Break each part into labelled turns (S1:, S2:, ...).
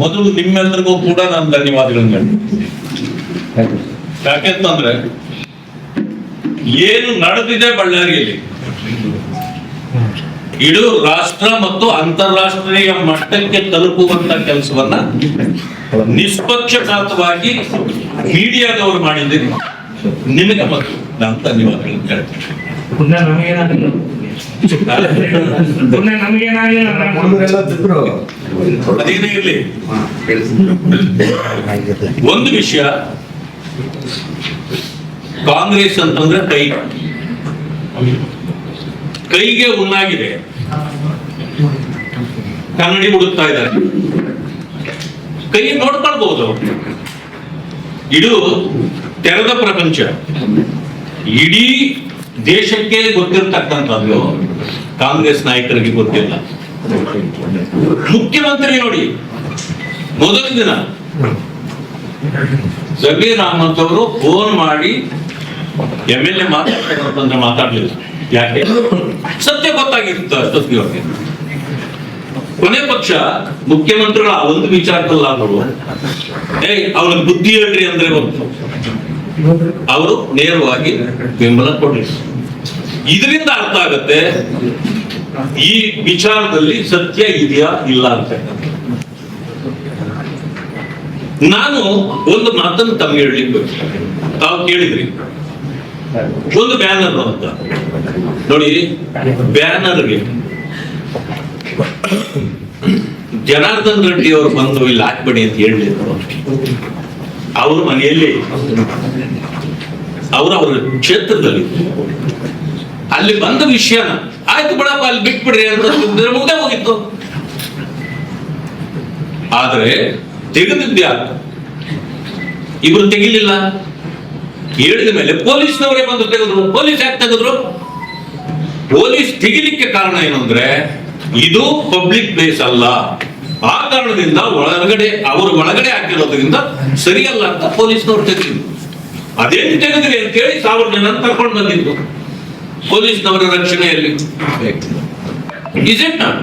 S1: ಮೊದಲು ನಿಮ್ಮೆಲ್ಲರಿಗೂ ಕೂಡ ನಾನು ಧನ್ಯವಾದಗಳನ್ನು ಹೇಳ್ತೀನಿ. ಯಾಕೆಂತಂದ್ರೆ ಏನು ನಡೆದಿದೆ ಬಳ್ಳಾರಿಯಲ್ಲಿ ಇಡೀ ರಾಷ್ಟ್ರ ಮತ್ತು ಅಂತಾರಾಷ್ಟ್ರೀಯ ಮಟ್ಟಕ್ಕೆ ತಲುಪುವಂತ ಕೆಲಸವನ್ನ ನಿಷ್ಪಕ್ಷಪಾತವಾಗಿ ಮೀಡಿಯಾದವರು ಮಾಡಿದ್ದೀರಿ. ನಿಮಗೆ ಮತ್ತು ನಾನು ಧನ್ಯವಾದಗಳನ್ನು ಹೇಳ್ತೀನಿ. ಅದೇನೇ ಇರ್ಲಿ, ಒಂದು ವಿಷಯ, ಕಾಂಗ್ರೆಸ್ ಅಂತಂದ್ರೆ ಕೈಗೆ ಹುಣ್ಣಾಗಿದೆ, ಕನ್ನಡಿ ಹುಡುಕ್ತಾ ಇದ್ದಾರೆ. ಕೈ ನೋಡ್ಕೊಳ್ಬಹುದು. ಇದು ತೆರೆದ ಪ್ರಪಂಚ, ಇಡೀ ದೇಶಕ್ಕೆ ಗೊತ್ತಿರ್ತಕ್ಕಂಥದ್ದು ಕಾಂಗ್ರೆಸ್ ನಾಯಕರಿಗೆ ಗೊತ್ತಿಲ್ಲ. ಮುಖ್ಯಮಂತ್ರಿ ನೋಡಿ, ಮೊದಲ ದಿನ ಜಮೀರ್ ಅಹಮದ್ ಅವರು ಫೋನ್ ಮಾಡಿ MLA ಮಾತಾಡ್ತಾರೆ ಮಾತಾಡ್ಲಿಲ್ಲ. ಯಾಕೆ? ಸತ್ಯ ಗೊತ್ತಾಗಿರುತ್ತೆ ಅಷ್ಟೊತ್ತಿಗೆ ಅವ್ರಿಗೆ. ಕೊನೆ ಪಕ್ಷ ಮುಖ್ಯಮಂತ್ರಿಗಳ ಒಂದು ವಿಚಾರದಲ್ಲಾದ್ರು ಅವ್ರಿಗೆ ಬುದ್ಧಿ ಹೇಳ್ರಿ ಅಂದ್ರೆ ಗೊತ್ತು, ಅವರು ನೇರವಾಗಿ ಬೆಂಬಲ ಕೊಡ್ರಿ. ಇದರಿಂದ ಅರ್ಥ ಆಗತ್ತೆ ಈ ವಿಚಾರದಲ್ಲಿ ಸತ್ಯ ಇದೆಯಾ ಇಲ್ಲ ಅಂತ. ನಾನು ಒಂದು ಮಾತನ್ನು ತಮಗೆ ಹೇಳಲಿಕ್ಕೆ ತಾವು ಕೇಳಿದ್ರಿ, ಒಂದು ಬ್ಯಾನರ್ ಅಂತ ನೋಡಿ. ಬ್ಯಾನರ್ಗೆ ಜನಾರ್ದನ್ ರೆಡ್ಡಿ ಅವರು ಬಂದು ಇಲ್ಲಿ ಹಾಕ್ಬೇಡಿ ಅಂತ ಹೇಳಿದ್ರು. ಅವರು ಮನೆಯಲ್ಲಿ ಅವರ ಕ್ಷೇತ್ರದಲ್ಲಿ ಅಲ್ಲಿ ಬಂದ ವಿಷಯನ ಆಯ್ತು ಬಿಡಪ್ಪ ಅಲ್ಲಿ ಬಿಟ್ಬಿಡ್ರಿ ಅಂತ ಮುಗ್ದೆ ಹೋಗಿತ್ತು. ಆದ್ರೆ ತೆಗೆದಿದ್ಯಾ? ಇವರು ತೆಗಿಲಿಲ್ಲ. ಹೇಳಿದ ಮೇಲೆ ಪೊಲೀಸ್ನವರೇ ಬಂದು ತೆಗೆದ್ರು. ಪೊಲೀಸ್ ಯಾಕೆ ತೆಗೆದ್ರು? ಪೊಲೀಸ್ ತೆಗಿಲಿಕ್ಕೆ ಕಾರಣ ಏನು ಅಂದ್ರೆ ಇದು ಪಬ್ಲಿಕ್ ಪ್ಲೇಸ್ ಅಲ್ಲ, ಆ ಕಾರಣದಿಂದ ಅವರು ಒಳಗಡೆ ಹಾಕಿರೋದ್ರಿಂದ ಸರಿಯಲ್ಲ ಅಂತ ಪೊಲೀಸ್ನವ್ರು ತೆಗೆದಿದ್ರು. ಅದೇನು ತೆಗೆದ್ರಿ ಅಂತ ಹೇಳಿ 1000 ಜನ ಕರ್ಕೊಂಡು ಬಂದಿದ್ದು ಪೊಲೀಸ್ನವರ ರಕ್ಷಣೆಯಲ್ಲಿ. Is it not?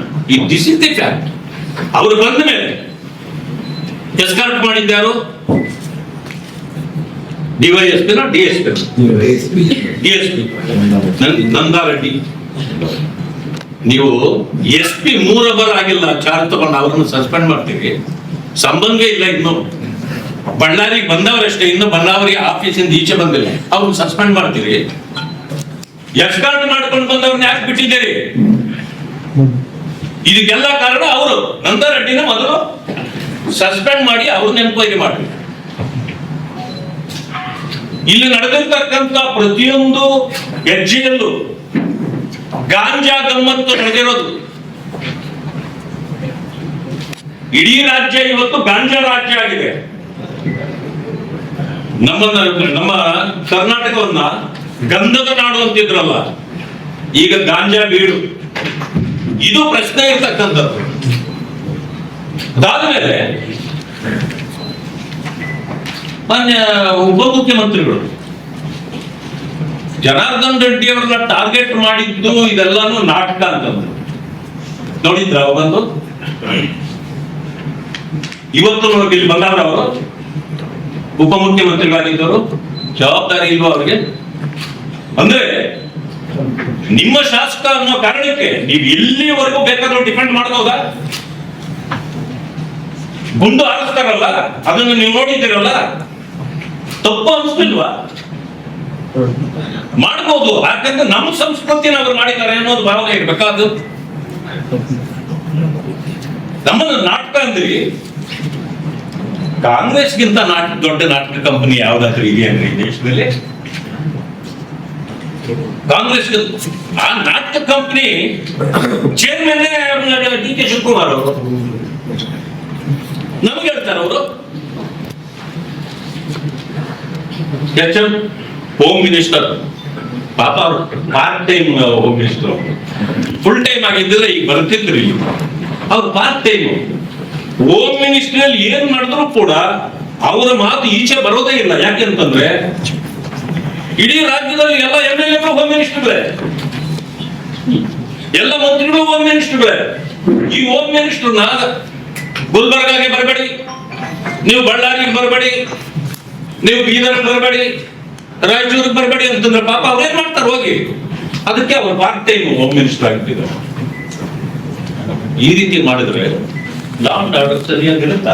S1: This is the fact. ಅವರು ಬಂದ ಮೇಲೆ ಎಸ್ಕಾರ್ಟ್ ಮಾಡಿದ್ದಾರು DYSP ನಂದಾರೆಡ್ಡಿ. ನೀವು SP 3 ಅವರ್ ಆಗಿಲ್ಲ ಚಾರ್ಜ್ ತಗೊಂಡು ಅವ್ರನ್ನ ಸಸ್ಪೆಂಡ್ ಮಾಡ್ತೀವಿ. ಸಂಬಂಧ ಇಲ್ಲ. ಇನ್ನು ಬಳ್ಳಾರಿಗೆ ಬಂದವರಷ್ಟೇ, ಇನ್ನು ಬಳ್ಳಾರಿ ಆಫೀಸಿಂದ ಈಚೆ ಬಂದಿಲ್ಲ, ಅವ್ರನ್ನ ಸಸ್ಪೆಂಡ್ ಮಾಡ್ತೀರಿ. ಎಸ್ಕಾರ್ಟ್ ಮಾಡ್ಕೊಂಡು ಬಂದವ್ರನ್ನ ಯಾಕೆ ಬಿಟ್ಟಿದ್ದೀರಿ? ಇದಕ್ಕೆಲ್ಲ ಕಾರಣ ಅವರು ನಂದಾರೆಡ್ಡಿನ ಮೊದಲು ಸಸ್ಪೆಂಡ್ ಮಾಡಿ ಅವ್ರನ್ನ ಎನ್ಕ್ವೈರಿ ಮಾಡಿ. ಇಲ್ಲಿ ನಡೆದಿರ್ತಕ್ಕಂಥ ಪ್ರತಿಯೊಂದು ಹೆಜ್ಜೆಯಲ್ಲೂ ಗಾಂಜಾ ಗಮ್ಮತ್ತು ನಡೆದಿರೋದು. ಇಡೀ ರಾಜ್ಯ ಇವತ್ತು ಗಾಂಜಾ ರಾಜ್ಯ ಆಗಿದೆ. ನಮ್ಮ ಕರ್ನಾಟಕವನ್ನ ಗಂಧದ ನಾಡು ಅಂತಿದ್ರಲ್ಲ, ಈಗ ಗಾಂಜಾ ಬೀಡು. ಇದು ಪ್ರಶ್ನೆ ಇರ್ತಕ್ಕಂಥದ್ದು. ಅದಾದ್ಮೇಲೆ ಮಾನ್ಯ ಉಪಮುಖ್ಯಮಂತ್ರಿಗಳು ಜನಾರ್ದನ್ ರೆಡ್ಡಿ ಅವರನ್ನ ಟಾರ್ಗೆಟ್ ಮಾಡಿದ್ದು ಇದೆಲ್ಲಾನು ನಾಟಕ ಅಂತಂದ್ರು. ನೋಡಿದ್ರ ಬಂದು ಇವತ್ತು ಇಲ್ಲಿ ಬಂದಾರ ಅವರು ಉಪಮುಖ್ಯಮಂತ್ರಿಗಳಾಗಿದ್ದವರು, ಜವಾಬ್ದಾರಿ ಇಲ್ವಾ ಅವ್ರಿಗೆ? ಅಂದ್ರೆ ನಿಮ್ಮ ಶಾಸಕ ಅನ್ನೋ ಕಾರಣಕ್ಕೆ ನೀವು ಎಲ್ಲಿವರೆಗೂ ಬೇಕಾದ್ರೂ ಡಿಪೆಂಡ್ ಮಾಡಬಹುದಾ? ಗುಂಡು ಹಾರಿಸ್ತಾರಲ್ಲ, ಅದನ್ನು ನೀವು ನೋಡಿದ್ದೀರಲ್ಲ, ತಪ್ಪು ಅನ್ಸ್ತಿಲ್ವಾ? ಮಾಡ್ಬೋದು, ಯಾಕಂದ್ರೆ ನಮ್ಮ ಸಂಸ್ಕೃತಿನ ಅವ್ರು ಮಾಡಿದ್ದಾರೆ ಅನ್ನೋದು ಭಾವನೆ ಇರ್ಬೇಕಾದ್ರು. ನಮ್ಮನ್ನ ನಾಟಕ ಅಂದ್ರಿ, ಕಾಂಗ್ರೆಸ್ಗಿಂತ ದೊಡ್ಡ ನಾಟಕ ಕಂಪನಿ ಯಾವ್ದಾದ್ರು ಇದೆಯನ್ರಿ ದೇಶದಲ್ಲಿ? ಕಾಂಗ್ರೆಸ್ ಆ ನಾಟಕ ಕಂಪನಿ ಚೇರ್ಮನ್ DK ಶಿವಕುಮಾರ್ ಅವರು ನಮ್ಗೆ ಹೇಳ್ತಾರೆ. ಅವರು HM ಹೋಮ್ ಮಿನಿಸ್ಟರ್, ಪಾಪ ಅವರು part time home minister. Full time ಆಗಿದ್ದರೆ ಈಗ ಬರ್ತಿದ್ರು. ಅವ್ರು ಪಾರ್ಟ್ ಟೈಮ್ ಹೋಮ್ ಮಿನಿಸ್ಟ್ರಿಯಲ್ಲಿ ಏನ್ ಮಾಡಿದ್ರು ಕೂಡ ಅವರ ಮಾತು ಈಚೆ ಬರೋದೇ ಇಲ್ಲ. ಯಾಕೆಂತಂದ್ರೆ ಇಡೀ ರಾಜ್ಯದಲ್ಲಿ ಎಲ್ಲ MLA ಹೋಮ್ ಮಿನಿಸ್ಟರ್ಗಳೇ, ಎಲ್ಲ ಮಂತ್ರಿಗಳು ಹೋಮ್ ಮಿನಿಸ್ಟರ್ಗಳೇ. ಈ ಹೋಮ್ ಮಿನಿಸ್ಟರ್ನ ಗುಲ್ಬರ್ಗಾಗೆ ಬರಬೇಡಿ, ನೀವು ಬಳ್ಳಾರಿಗೆ ಬರಬೇಡಿ, ನೀವು ಬೀದರ್ಗೆ ಬರಬೇಡಿ, ರಾಯಚೂರಿಗೆ ಬರಬೇಡಿ ಅಂತಂದ್ರೆ ಪಾಪ ಅವ್ರೇನ್ ಮಾಡ್ತಾರೆ ಹೋಗಿ. ಅದಕ್ಕೆ ಅವ್ರು ಪಾರ್ಟ್ ಟೈಮ್ ಹೋಮ್ ಮಿನಿಸ್ಟರ್ ಆಗ್ತಿದ್ದಾರೆ. ಈ ರೀತಿ ಮಾಡಿದ್ರೆ ಲಾ ಅಂಡ್ ಆರ್ಡರ್ ಸರಿಯಾಗಿರುತ್ತ?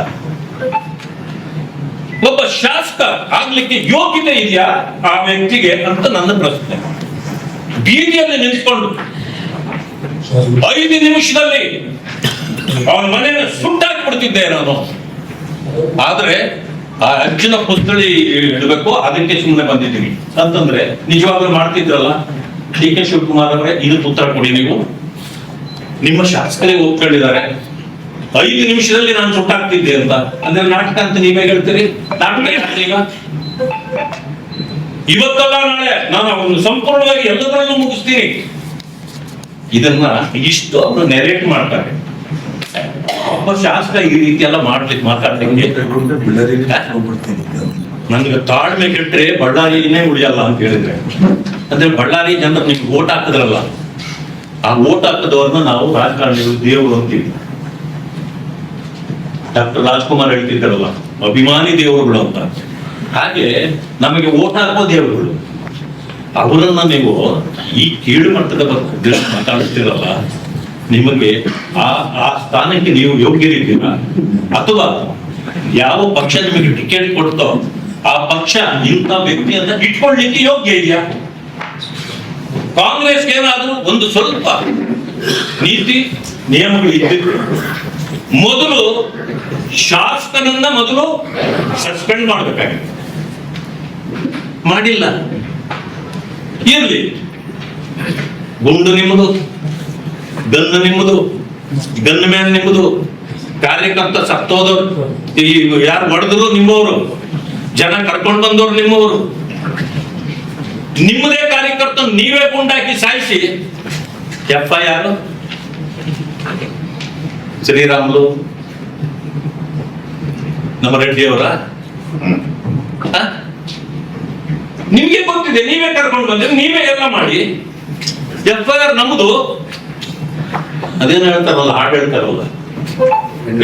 S1: ಒಬ್ಬ ಶಾಸಕ ಆಗ್ಲಿಕ್ಕೆ ಯೋಗ್ಯತೆ ಇದೆಯಾ ಆ ವ್ಯಕ್ತಿಗೆ ಅಂತ ನನ್ನ ಪ್ರಶ್ನೆ. ಬೀದಿಯಲ್ಲಿ ನಿಂತ್ಕೊಂಡು 5 ನಿಮಿಷದಲ್ಲಿ ಅವನ ಮನೆಯನ್ನು ಸುಟ್ಟಾಕ್ಬಿಡ್ತಿದ್ದೆ ನಾನು. ಆದ್ರೆ ಆ ಅಜ್ಜನ ಪುಸ್ತಳಿ ಇಡಬೇಕು, ಅದಕ್ಕೆ ಸುಮ್ಮನೆ ಬಂದಿದ್ದೀನಿ ಅಂತಂದ್ರೆ ನಿಜವಾಗ್ಲೂ ಮಾಡ್ತಿದ್ರಲ್ಲ. ಡಿ ಕೆ ಶಿವಕುಮಾರ್ ಅವರೇ, ಇದಕ್ಕೆ ಉತ್ತರ ಕೊಡಿ. ನೀವು ನಿಮ್ಮ ಶಾಸಕರಿಗೆ ಒಪ್ಕೊಂಡಿದ್ದಾರೆ 5 ನಿಮಿಷದಲ್ಲಿ ನಾನು ಸುಟ್ಟಾಗ್ತಿದ್ದೆ ಅಂತ. ಅಂದ್ರೆ ನಾಟಕ ಅಂತ ನೀವೇ ಹೇಳ್ತೀರಿ. ನಾಟಕ ಈಗ ಇವತ್ತಲ್ಲ ನಾಳೆ ನಾನು ಅವನು ಸಂಪೂರ್ಣವಾಗಿ ಎಲ್ಲದರಲ್ಲೂ ಮುಗಿಸ್ತೀನಿ. ಇದನ್ನ ಇಷ್ಟು ಅವರು ನೆರೇಟ್ ಮಾಡ್ತಾರೆ. ಒಬ್ಬ ಶಾಸಕ ಈ ರೀತಿ ಎಲ್ಲ ಮಾಡ್ಲಿಕ್ಕೆ ಮಾತಾಡ್ಲಿಕ್ಕೆ ನನ್ಗೆ ತಾಳ್ಮೆ ಕೆಟ್ಟರೆ ಬಳ್ಳಾರಿನೇ ಉಳಿಯಲ್ಲ ಅಂತ ಹೇಳಿದ್ರೆ, ಅಂದ್ರೆ ಬಳ್ಳಾರಿ ಜನರು ನಿಮ್ಗೆ ಓಟ್ ಹಾಕಿದ್ರಲ್ಲ, ಆ ಓಟ್ ಹಾಕದವ್ರನ್ನ ನಾವು ರಾಜಕಾರಣಿಗಳು ದೇವರು ಅಂತೀವಿ. ಡಾಕ್ಟರ್ ರಾಜ್ಕುಮಾರ್ ಹೇಳ್ತಿದ್ದಾರಲ್ಲ, ಅಭಿಮಾನಿ ದೇವರುಗಳು ಅಂತ. ಹಾಗೆ ನಮಗೆ ಓಟ್ ಹಾಕೋ ದೇವರುಗಳು. ಅವರನ್ನ ನೀವು ಈ ಕೀಳು ಮಟ್ಟದ ಬಗ್ಗೆ ಮಾತಾಡ್ತಿರಲ್ಲ, ನಿಮಗೆ ಆ ಸ್ಥಾನಕ್ಕೆ ನೀವು ಯೋಗ್ಯರಿದ್ದೀರಾ? ಅಥವಾ ಯಾವ ಪಕ್ಷ ನಿಮಗೆ ಟಿಕೆಟ್ ಕೊಡ್ತೋ ಆ ಪಕ್ಷ ಇಂಥ ವ್ಯಕ್ತಿಯನ್ನ ಇಟ್ಕೊಳ್ಳಿಕ್ಕೆ ಯೋಗ್ಯ ಇದೆಯಾ? ಕಾಂಗ್ರೆಸ್ಗೆ ಏನಾದ್ರೂ ಒಂದು ಸ್ವಲ್ಪ ನೀತಿ ನಿಯಮಗಳು ಇದ್ದಿದ್ರು ಮೊದಲು ಶಾಸಕನನ್ನ ಮೊದಲು ಸಸ್ಪೆಂಡ್ ಮಾಡಬೇಕಾಗಿತ್ತು. ಮಾಡಿಲ್ಲ. ಇರ್ಲಿ, ಗುಂಡು ನಿಮ್ಮದು, ಗನ್ ನಿಮ್ಮದು, ಗನ್ ಮ್ಯಾನ್ ನಿಮ್ಮದು, ಕಾರ್ಯಕರ್ತ ಸತ್ತೋದವ್ರು, ಈ ಯಾರು ಹೊಡೆದ್ರು ನಿಮ್ಮವರು, ಜನ ಕರ್ಕೊಂಡು ಬಂದವರು ನಿಮ್ಮವರು. ನಿಮ್ಮದೇ ಕಾರ್ಯಕರ್ತ ನೀವೇ ಗುಂಡಾಕಿ ಸಾಯಿಸಿ FIR. ಶ್ರೀರಾಮುಲು ನಮ್ಮ ರೆಡ್ಡಿಯವರ ನಿಮ್ಗೆ ಗೊತ್ತಿದೆ, ನೀವೇ ಕರ್ಕೊಂಡು ಬಂದ್ರೆ ನೀವೇ ಎಲ್ಲ ಮಾಡಿ FIR ನಮ್ದು. ಅದೇನು ಹೇಳ್ತಾರಲ್ಲ, ಹಾಡು ಹೇಳ್ತಾರಲ್ಲ,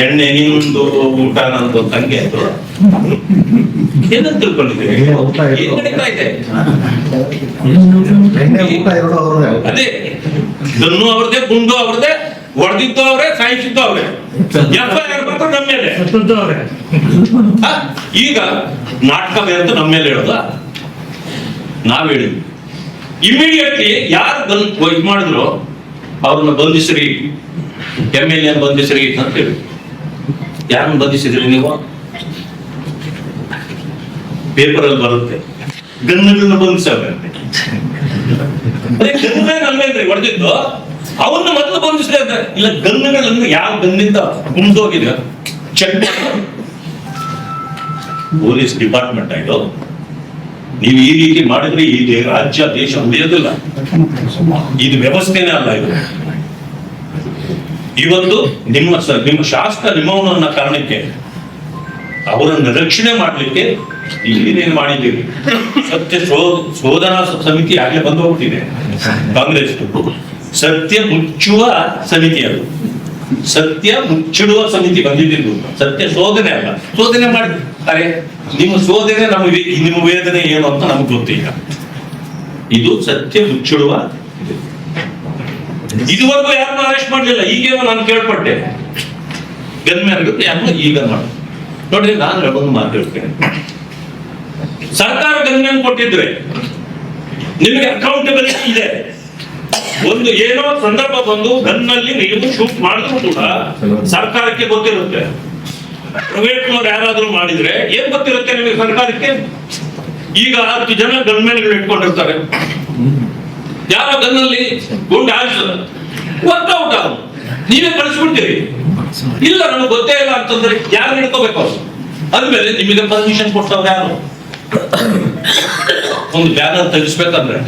S1: ಎಣ್ಣೆ ನಿಂದು ಊಟ ನಂದು ತಂಗೆ ಅದು. ಏನಂತ ತಿಳ್ಕೊಂಡಿದ್ದೀರಿ? ಏನ್ ನಡೀತಾ ಇದೆ? ಅದೇ ಗನ್ನು ಅವ್ರದೇ, ಗುಂಡು ಅವ್ರದೇ, ಹೊಡೆದಿದ್ದು ಅವ್ರೆ, ಸಾಯಿಸಿದ್ದು ಅವ್ರೆ, FIR ಮಾತ್ರ ನಮ್ಮ ಮೇಲೆ. ಈಗ ನಾಟಕ ಬೇರೆ ನಮ್ಮ ಮೇಲೆ ಹೇಳೋದ? ನಾವ್ ಹೇಳಿದ್ವಿ ಇಮಿಡಿಯೇಟ್ಲಿ ಯಾರು ಇದು ಮಾಡಿದ್ರು ಅವ್ರನ್ನ ಬಂಧಿಸ್ರಿ, MLA ಬಂಧಿಸ್ರಿ ಅಂತ ಹೇಳಿ. ಯಾರನ್ನ ಬಂಧಿಸಿದ್ರಿ ನೀವು? ಪೇಪರ್ ಅಲ್ಲಿ ಬರುತ್ತೆ, ಗನ್ನಗಳನ್ನ ಬಂಧಿಸಬೇಕಂತೆ. ಅದೇ ಗನ್ನ ನಮ್ಮೇನ್ರಿ ಹೊಡೆದಿದ್ದು, ಅವನ್ನ ಮೊದಲು ಬಂಧಿಸಿದೆ ಅಂತ. ಇಲ್ಲ, ಗನ್ನುಗಳನ್ನ ಯಾವ ಗನ್ನಿಂದ ಕುಣಿದೋಗಿದೆ ಚೆಕ್ ಪೊಲೀಸ್ ಡಿಪಾರ್ಟ್ಮೆಂಟ್ ಇದು. ನೀವು ಈ ರೀತಿ ಮಾಡಿದ್ರೆ ಈ ರಾಜ್ಯ ದೇಶ ಉಳಿಯೋದಿಲ್ಲ. ಇದು ವ್ಯವಸ್ಥೆನೇ ಅಲ್ಲ ಇದು. ಇವತ್ತು ನಿಮ್ಮ ಶಾಸಕ ನಿಮ್ಮವನನ್ನ ಕಾರಣಕ್ಕೆ ಅವರನ್ನು ರಕ್ಷಣೆ ಮಾಡ್ಲಿಕ್ಕೆ ಏನೇನು ಮಾಡಿದ್ದೀರಿ? ಸತ್ಯ ಶೋಧನಾ ಸಮಿತಿ ಆಗ್ಲೇ ಬಂದು ಹೋಗ್ಬಿಟ್ಟಿದೆ ಕಾಂಗ್ರೆಸ್. ಸತ್ಯ ಮುಚ್ಚುವ ಸಮಿತಿ ಅದು, ಸತ್ಯ ಮುಚ್ಚಿಡುವ ಸಮಿತಿ ಬಂದಿದ್ದು. ಸತ್ಯ ಶೋಧನೆ ಅಲ್ಲ, ಶೋಧನೆ ಮಾಡಿ. ಅರೆ ನಿಮ್ಮ ಶೋಧನೆ ನಮಗೆ, ನಿಮ್ಮ ವೇದನೆ ಏನು ಅಂತ ನಮ್ಗೆ ಗೊತ್ತಿಲ್ಲ. ಇದು ಸತ್ಯ ಮುಚ್ಚಿಡುವ. ಇದುವರೆಗೂ ಯಾರನ್ನು ಅರೆಸ್ಟ್ ಮಾಡಲಿಲ್ಲ. ಈಗೇನೋ ನಾನು ಕೇಳ್ಪಟ್ಟೆ ಗನ್ಮ್ಯಾನ್ಗಳು ಯಾರು ಈಗ ಮಾಡಿ ನೋಡ್ರಿ. ನಾನು ಒಂದು ಮಾತು ಹೇಳ್ತೇನೆ, ಸರ್ಕಾರ ಗನ್ಮ್ಯಾನ್ ಕೊಟ್ಟಿದ್ರೆ ನಿಮಗೆ ಅಕೌಂಟಬಿಲಿಟಿ ಇದೆ. ಒಂದು ಏನೋ ಸಂದರ್ಭ ಬಂದು ಗನ್ನಲ್ಲಿ ನೀವು ಶೂಟ್ ಮಾಡಿದ್ರು ಕೂಡ ಸರ್ಕಾರಕ್ಕೆ ಗೊತ್ತಿರುತ್ತೆ. ಪ್ರೈವೇಟ್ನವ್ರು ಯಾರಾದ್ರೂ ಮಾಡಿದ್ರೆ ಏನ್ ಗೊತ್ತಿರುತ್ತೆ ನಿಮಗೆ ಸರ್ಕಾರಕ್ಕೆ? ಈಗ 10 ಜನ ಗನ್ಮ್ಯಾನ್ಗಳು ಇಟ್ಕೊಂಡಿರ್ತಾರೆ. ಯಾವ ಗನ್ನಲ್ಲಿ ಗುಂಡು ಹಾರಿಸಿದ ವರ್ಕೌಟ್ ಆಗ ನೀವೇ ಕಳಿಸ್ಬಿಡ್ತೀರಿ. ಇಲ್ಲ ನಮ್ಗೆ ಗೊತ್ತೇ ಇಲ್ಲ ಅಂತಂದ್ರೆ ಯಾರು ಹಿಡ್ಕೋಬೇಕು? ಅದ್ಮೇಲೆ ನಿಮಗೆ ಪರ್ಮಿಷನ್ ಕೊಟ್ಟವ್ರು ಯಾರು? ಒಂದು ಬ್ಯಾನರ್ ತೆಗಿಸ್ಬೇಕಂದ್ರೆ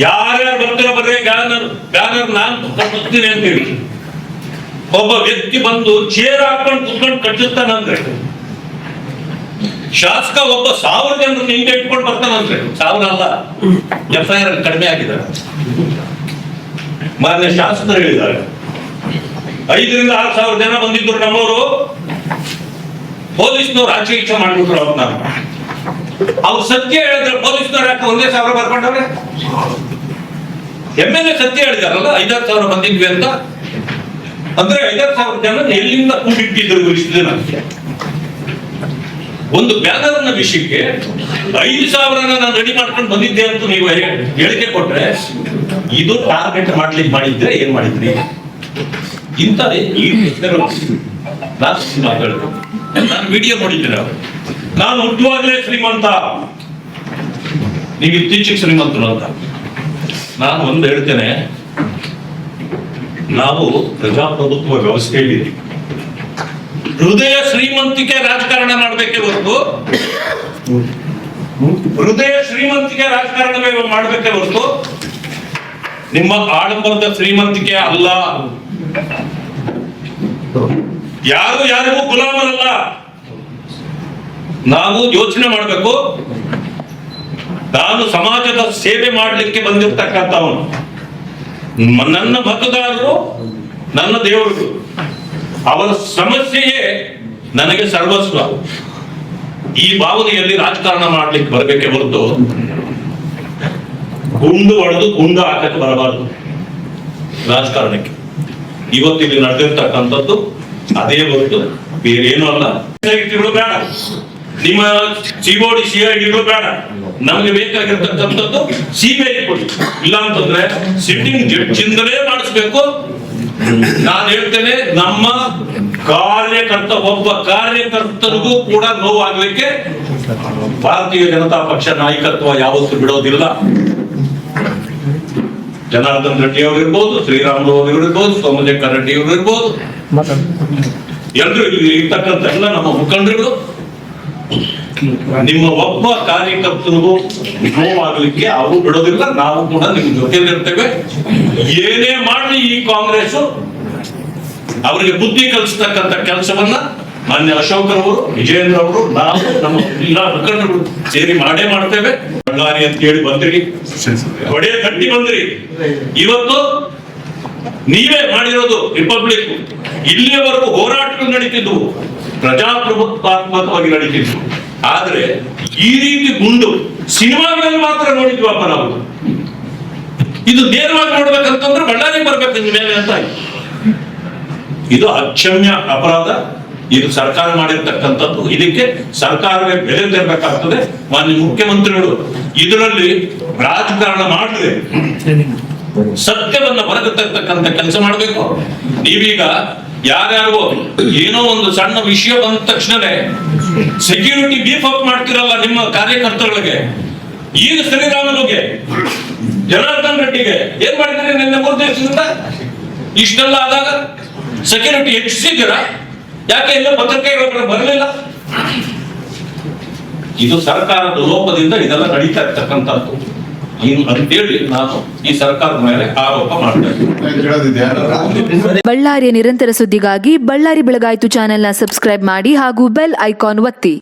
S1: ಯಾರ್ಯಾರು ಬರ್ತೀರೋ ಬರ್ರಿ, ಬ್ಯಾನರ್ ನಾನು ಬರ್ತೀನಿ ಅಂತೇಳಿ ಒಬ್ಬ ವ್ಯಕ್ತಿ ಬಂದು ಚೇರ್ ಹಾಕೊಂಡು ಕುತ್ಕೊಂಡು ಕಟ್ಟಿಸ್ತಾನಂದ್ರೆ, ಶಾಸಕ ಒಬ್ಬ 1000 ಜನರನ್ನ ಹಿಂಗೆ ಇಟ್ಕೊಂಡು ಬರ್ತಾನಂದ್ರೆ, 1000 ಅಲ್ಲ, FIR ಕಡಿಮೆ ಆಗಿದ್ದಾರೆ. ಮಾನ್ಯ ಶಾಸಕರು ಹೇಳಿದ್ದಾರೆ 5,000 to 6,000 ಜನ ಬಂದಿದ್ರು ನಮ್ಮವರು. ಪೊಲೀಸ್ನವ್ರು ಆಚೆ ಈಚೆ ಮಾಡ್ಬಿಟ್ರು ಅವ್ರನ್ನ. ಅವ್ರು ಸತ್ಯ ಹೇಳಿದ್ರೆ ಪೊಲೀಸ್ನವ್ರು ಯಾಕೆ 1,000 ಬರ್ಕೊಂಡವ್ರೆ? MLA ಸತ್ಯ ಹೇಳಿದಾರಲ್ಲ 5,000 ಬಂದಿದ್ವಿ ಅಂತ. ಅಂದ್ರೆ 5,000 ಜನ ಎಲ್ಲಿಂದ ಕೂಡಿಟ್ಟಿದ್ರು ಇಷ್ಟು ದಿನ? ಒಂದು ಬ್ಯಾನರ್ನ ವಿಷಯಕ್ಕೆ 5,000 ನಾನು ರೆಡಿ ಮಾಡ್ಕೊಂಡು ಬಂದಿದ್ದೆ ಅಂತ ನೀವು ಹೇಳಿಕೆ ಕೊಟ್ರೆ ಇದು ಟಾರ್ಗೆಟ್ ಮಾಡ್ಲಿಕ್ಕೆ ಮಾಡಿದ್ರೆ ಏನ್ ಮಾಡಿದ್ರಿ? ಇಂಥ ಈ ನಾನು ವಿಡಿಯೋ ನೋಡಿದ್ದೇನೆ. ನಾನು ಹುಟ್ಟುವಾಗಲೇ ಶ್ರೀಮಂತ, ನೀವು ಇತ್ತೀಚೆಗೆ ಶ್ರೀಮಂತರು ಅಂತ. ನಾನು ಒಂದು ಹೇಳ್ತೇನೆ, ನಾವು ಪ್ರಜಾಪ್ರಭುತ್ವ ವ್ಯವಸ್ಥೆಯಲ್ಲಿ ಹೃದಯ ಶ್ರೀಮಂತಿಕೆ ರಾಜಕಾರಣ ಮಾಡಬೇಕೇ ಹೊರತು ಮಾಡಬೇಕೇ ಹೊರತು ನಿಮ್ಮ ಆಡಂಬರದ ಶ್ರೀಮಂತಿಕೆ ಅಲ್ಲ. ಯಾರಿಗೂ ಗುಲಾಮರಲ್ಲ. ನಾವು ಯೋಚನೆ ಮಾಡಬೇಕು. ನಾನು ಸಮಾಜದ ಸೇವೆ ಮಾಡಲಿಕ್ಕೆ ಬಂದಿರತಕ್ಕಂಥವನು. ನನ್ನ ಮತದಾರರು ನನ್ನ ದೇವರು, ಅವರ ಸಮಸ್ಯೆಯೇ ನನಗೆ ಸರ್ವಸ್ವ. ಈ ಭಾವನೆಯಲ್ಲಿ ರಾಜಕಾರಣ ಮಾಡ್ಲಿಕ್ಕೆ ಬರಬೇಕೆ ಹೊರತು ಗುಂಡು ಹೊಡೆದು ಗುಂಡು ಹಾಕಕ್ಕೆ ಬರಬಾರದು ರಾಜಕಾರಣಕ್ಕೆ. ಇವತ್ತಿಲ್ಲಿ ನಡೆದಿರ್ತಕ್ಕಂಥದ್ದು ಅದೇ ಹೊರತು ಬೇರೇನು ಅಲ್ಲ. ಬೇಡ, ನಿಮ್ಮ ಸಿಒಡಿ CIDಗಳು ಬೇಡ. ನಮ್ಗೆ ಬೇಕಾಗಿರ್ತಕ್ಕಂಥದ್ದು CBI ಕೊಡಿ. ಇಲ್ಲ ಅಂತಂದ್ರೆ ಸಿಟ್ಟಿಂಗ್ ಜಡ್ಜಿಂದಲೇ ಮಾಡಿಸ್ಬೇಕು. ನಾನು ಹೇಳ್ತೇನೆ, ನಮ್ಮ ಒಬ್ಬ ಕಾರ್ಯಕರ್ತರಿಗೂ ಕೂಡ ನೋವಾಗ್ಲಿಕ್ಕೆ ಭಾರತೀಯ ಜನತಾ ಪಕ್ಷ ನಾಯಕತ್ವ ಯಾವತ್ತೂ ಬಿಡೋದಿಲ್ಲ. ಜನಾರ್ದನ್ ರೆಡ್ಡಿ ಅವರು ಇರ್ಬೋದು, ಶ್ರೀರಾಮುಲು ಅವರು ಇರ್ಬೋದು, ಸೋಮಶೇಖರ್ ರೆಡ್ಡಿ ಅವರು ಇರ್ಬೋದು, ಎಲ್ಲರೂ ಇಲ್ಲಿ ಇರ್ತಕ್ಕಂಥ ಎಲ್ಲ ನಮ್ಮ ಮುಖಂಡರುಗಳು ನಿಮ್ಮ ಒಬ್ಬ ಕಾರ್ಯಕರ್ತರಿಗೂ ನೋವಾಗಲಿಕ್ಕೆ ಅವರು ಬಿಡೋದಿಲ್ಲ. ನಾವು ಕೂಡ ನಿಮ್ ಜೊತೆಲಿರ್ತೇವೆ. ಏನೇ ಮಾಡಲಿ ಈ ಕಾಂಗ್ರೆಸ್ ಅವರಿಗೆ ಬುದ್ಧಿ ಕಲಿಸ್ತಕ್ಕಂಥ ಕೆಲಸವನ್ನ ಮಾನ್ಯ ಅಶೋಕ್ ಅವರು, ವಿಜಯೇಂದ್ರ ಅವರು, ನಾವು ನಮ್ಮ ಎಲ್ಲ ಮುಖಂಡರು ಸೇರಿ ಮಾಡೇ ಮಾಡ್ತೇವೆ. ಬಳ್ಳಾರಿ ಅಂತ ಹೇಳಿ ಬಂದ್ರಿ, ಒಡೆ ಕಟ್ಟಿ ಬಂದ್ರಿ. ಇವತ್ತು ನೀವೇ ಮಾಡಿರೋದು ರಿಪಬ್ಲಿಕ್. ಇಲ್ಲಿಯವರೆಗೂ ಹೋರಾಟಗಳು ನಡೀತಿದ್ವು, ಪ್ರಜಾಪ್ರಭುತ್ವಾತ್ಮಕವಾಗಿ ನಡೀತಿದ್ವು. ಆದ್ರೆ ಈ ರೀತಿ ಗುಂಡು ಸಿನಿಮಾಗಳಲ್ಲಿ ಮಾತ್ರ ನೋಡಿದ್ವಪ್ಪ ನಾವು. ಇದು ನೇರವಾಗಿ ನೋಡ್ಬೇಕಂತಂದ್ರೆ ಬಳ್ಳಾರಿ ಬರ್ಬೇಕು ಮೇಲೆ ಅಂತ. ಇದು ಅಕ್ಷಮ್ಯ ಅಪರಾಧ. ಇದು ಸರ್ಕಾರ ಮಾಡಿರ್ತಕ್ಕಂಥದ್ದು. ಇದಕ್ಕೆ ಸರ್ಕಾರವೇ ಬೆಲೆ ತೆರಬೇಕಾಗ್ತದೆ. ಮಾನ್ಯ ಮುಖ್ಯಮಂತ್ರಿಗಳು ಇದರಲ್ಲಿ ರಾಜಕಾರಣ ಮಾಡದೆ ಸತ್ಯವನ್ನ ಹೊರಗತಕ್ಕಂಥ ಕೆಲಸ ಮಾಡಬೇಕು. ನೀವೀಗ ಯಾರ್ಯಾರು ಏನೋ ಒಂದು ಸಣ್ಣ ವಿಷಯ ಬಂದ ತಕ್ಷಣನೇ ಸೆಕ್ಯೂರಿಟಿ ಬೀಫ್ ಅಪ್ ಮಾಡ್ತಿರಲ್ಲ ನಿಮ್ಮ ಕಾರ್ಯಕರ್ತಗಳಿಗೆ. ಈಗ ಶ್ರೀರಾಮುಲುಗೆ, ಜನಾರ್ದನ್ ರೆಡ್ಡಿಗೆ ಏನ್ ಮಾಡಿದ್ರೆ ನಿನ್ನೆ 3 ದಿವಸದಿಂದ ಇಷ್ಟೆಲ್ಲ ಆದಾಗ ಸೆಕ್ಯೂರಿಟಿ ಹೆಚ್ಚಿಸಿದ್ದೀರಾ? ಯಾಕೆ ಎಲ್ಲ ಪತ್ರಿಕೆಗಳು ಬರಲಿಲ್ಲ? ಇದು ಸರ್ಕಾರದ ಲೋಪದಿಂದ ಇದೆಲ್ಲ ನಡೀತಾ ಇರ್ತಕ್ಕಂಥದ್ದು ಅಂತೇಳಿ ನಾನು ಈ ಸರ್ಕಾರದ ಮೇಲೆ ಆರೋಪ ಮಾಡ್ತೇನೆ.
S2: ಬಳ್ಳಾರಿಯ ನಿರಂತರ ಸುದ್ದಿಗಾಗಿ ಬಳ್ಳಾರಿ ಬೆಳಗಾಯಿತು ಚಾನೆಲ್ನ ಸಬ್ಸ್ಕ್ರೈಬ್ ಮಾಡಿ ಹಾಗೂ ಬೆಲ್ ಐಕಾನ್ ಒತ್ತಿ.